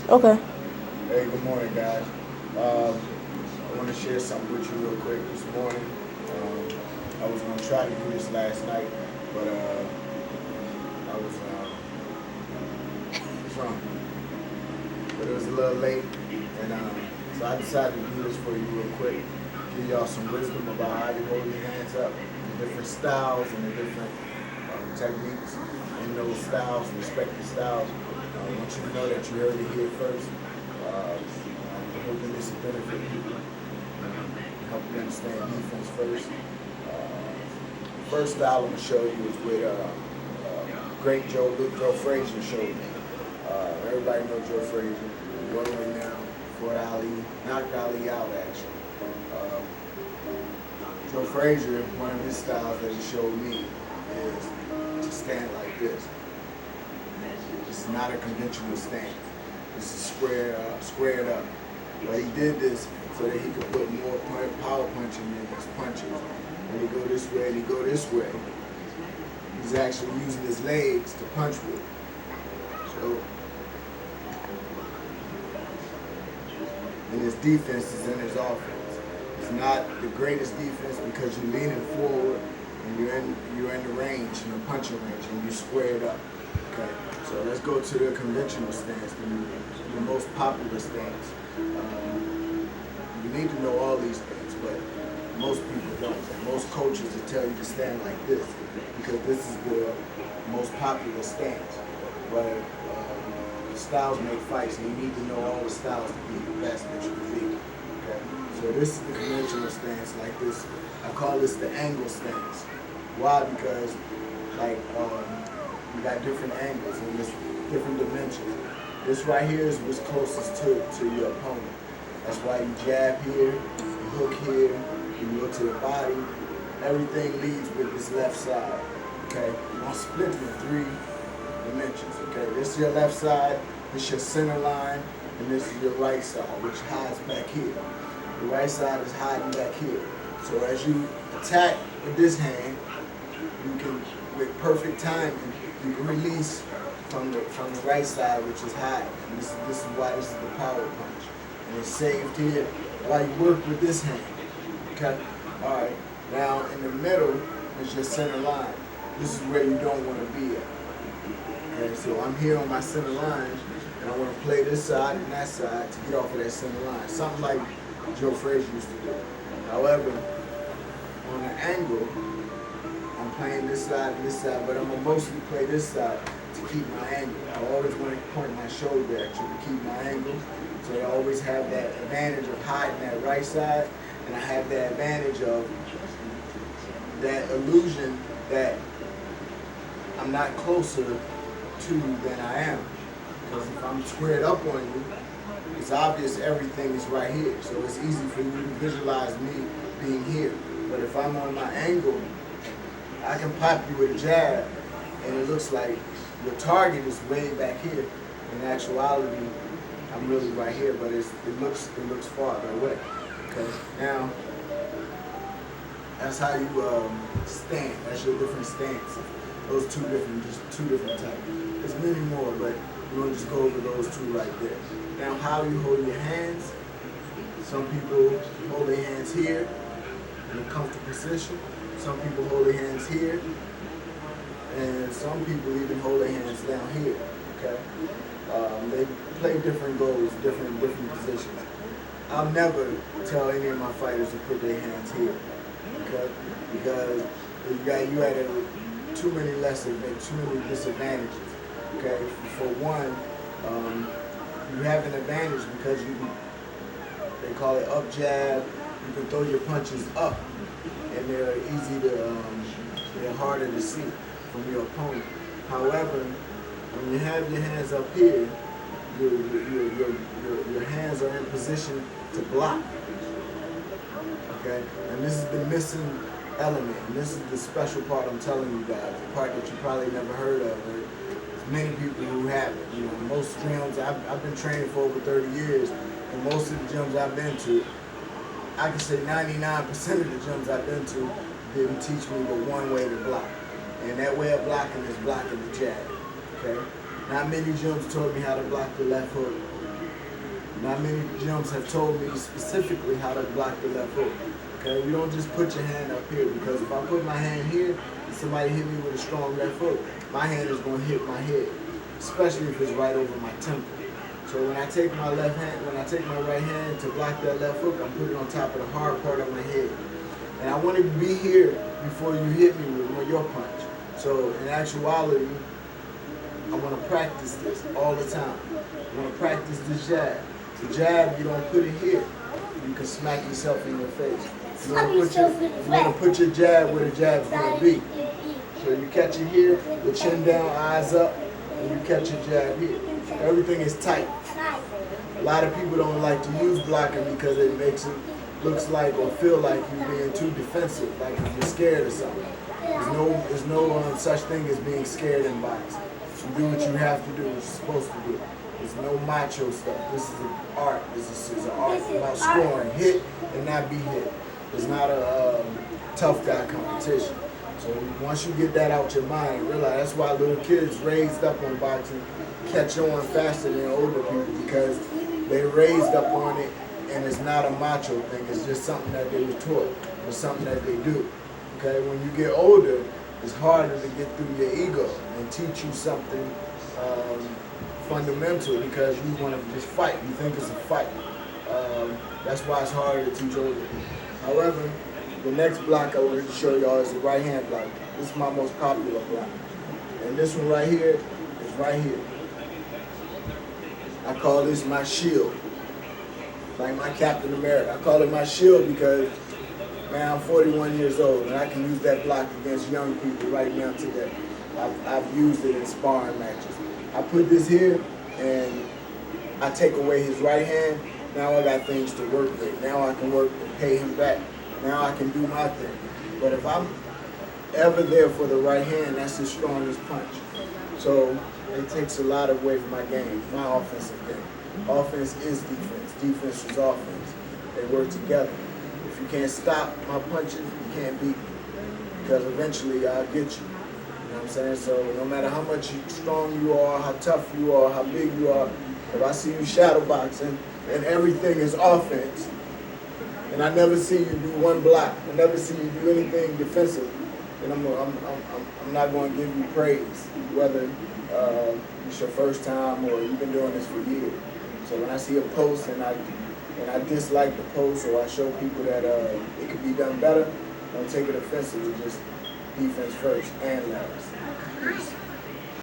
Okay. Hey, good morning, guys. I want to share something with you real quick this morning. I was going to try to do this last night, but I was wrong. But it was a little late, and so I decided to do this for you real quick. Give y'all some wisdom about how you hold your hands up, the different styles and the different techniques in those styles, respective styles. I want you to know that you heard it here first. I'm hoping this will benefit people. Help you understand defense first. First style I'm gonna show you is with great Joe Frazier showed me. Everybody knows Joe Frazier. World renowned Fort Ali, knocked Ali out actually. Uh, Joe Frazier, one of his styles that he showed me is to stand like this. It's not a conventional stance. This is squared up. But he did this so that he could put more power punching in his punches. When he go this way and he go this way, he's actually using his legs to punch with. So, and his defense is in his offense. It's not the greatest defense because you're leaning forward and you're in the range, in the punching range, and you squared up. Okay, so let's go to the conventional stance, the most popular stance. You need to know all these things, but most people don't. And most coaches will tell you to stand like this because this is the most popular stance. But styles make fights, and you need to know all the styles to be the best that you can be. Okay, so this is the conventional stance, like this. I call this the angle stance. Why? Because like you got different angles and there's different dimensions. This right here is what's closest to your opponent. That's why you jab here, you hook here, you look to the body. Everything leads with this left side. Okay, I'm split in 3 dimensions. Okay, this is your left side, this is your center line, and this is your right side, which hides back here. The right side is hiding back here. So as you attack with this hand, you can, with perfect timing, you can release from the right side, which is hiding. And this is why this is the power punch. And it's saved here while you work with this hand. Okay? Alright. Now in the middle is your center line. This is where you don't want to be at. Okay, so I'm here on my center line and I want to play this side and that side to get off of that center line. Something like Joe Frazier used to do. However, on an angle, I'm playing this side and this side, but I'm gonna mostly play this side to keep my angle. I always want to point my shoulder at you to keep my angle. So I always have that advantage of hiding that right side, and I have that advantage of that illusion that I'm not closer to than I am. Because if I'm squared up on you, it's obvious everything is right here. So it's easy for you to visualize me being here. But if I'm on my angle, I can pop you with a jab, and it looks like your target is way back here. In actuality, I'm really right here, but it looks farther away. Okay, now that's how you stand. That's your different stances. Those just two different types. There's many more, but we're gonna just go over those 2 right there. Now, how you hold your hands? Some people hold their hands here in a comfortable position. Some people hold their hands here, and some people even hold their hands down here. Okay, they play different goals, different positions. I'll never tell any of my fighters to put their hands here, okay? Because you had too many disadvantages. Okay, for one, you have an advantage because they call it up jab. You can throw your punches up, and they're harder to see from your opponent. However, when you have your hands up here, your hands are in position to block. Okay, and this is the missing element, and this is the special part I'm telling you guys, the part that you probably never heard of. There's many people who haven't. You know, most gyms I've been training for over 30 years, and most of the gyms I've been to, I can say 99% of the gyms I've been to didn't teach me but one way to block. And that way of blocking is blocking the jab. Okay? Not many gyms taught me how to block the left hook. Not many gyms have told me specifically how to block the left hook. Okay, you don't just put your hand up here, because if I put my hand here and somebody hit me with a strong left hook, my hand is going to hit my head, especially if it's right over my temple. So when I take my right hand to block that left hook, I'm putting it on top of the hard part of my head. And I want it to be here before you hit me with your punch. So in actuality, I want to practice this all the time. I want to practice the jab. The jab, you don't put it here. You can smack yourself in your face. You want to put your jab where the jab's going to be. So you catch it here, the chin down, eyes up, and you catch your jab here. Everything is tight. A lot of people don't like to use blocking because it makes it looks like or feel like you're being too defensive, like you're scared or something. There's no such thing as being scared in boxing. You do what you have to do, what you're supposed to do. There's no macho stuff. This is an art. This is an art about scoring, hit and not be hit. It's not a tough guy competition. So once you get that out your mind, realize that's why little kids raised up on boxing catch on faster than older people, because they raised up on it, and it's not a macho thing. It's just something that they were taught. It's something that they do. Okay, when you get older, it's harder to get through your ego and teach you something fundamental, because you want to just fight. You think it's a fight. That's why it's harder to teach older people. However, the next block I wanted to show y'all is the right hand block. This is my most popular block. And this one right here is right here. I call this my shield. Like my Captain America. I call it my shield because, man, I'm 41 years old and I can use that block against young people right now today. I've used it in sparring matches. I put this here and I take away his right hand. Now I got things to work with. Now I can work and pay him back. Now I can do my thing. But if I'm ever there for the right hand, that's his strongest punch. So it takes a lot away from my game, my offensive game. Offense is defense. Defense is offense. They work together. If you can't stop my punches, you can't beat me. Because eventually I'll get you. You know what I'm saying? So no matter how much strong you are, how tough you are, how big you are, if I see you shadow boxing and everything is offense, and I never see you do one block, I never see you do anything defensive, then I'm not going to give you praise, whether it's your first time or you've been doing this for years. So when I see a post and I dislike the post, or I show people that it could be done better, don't take it offensive. It's just defense first and last.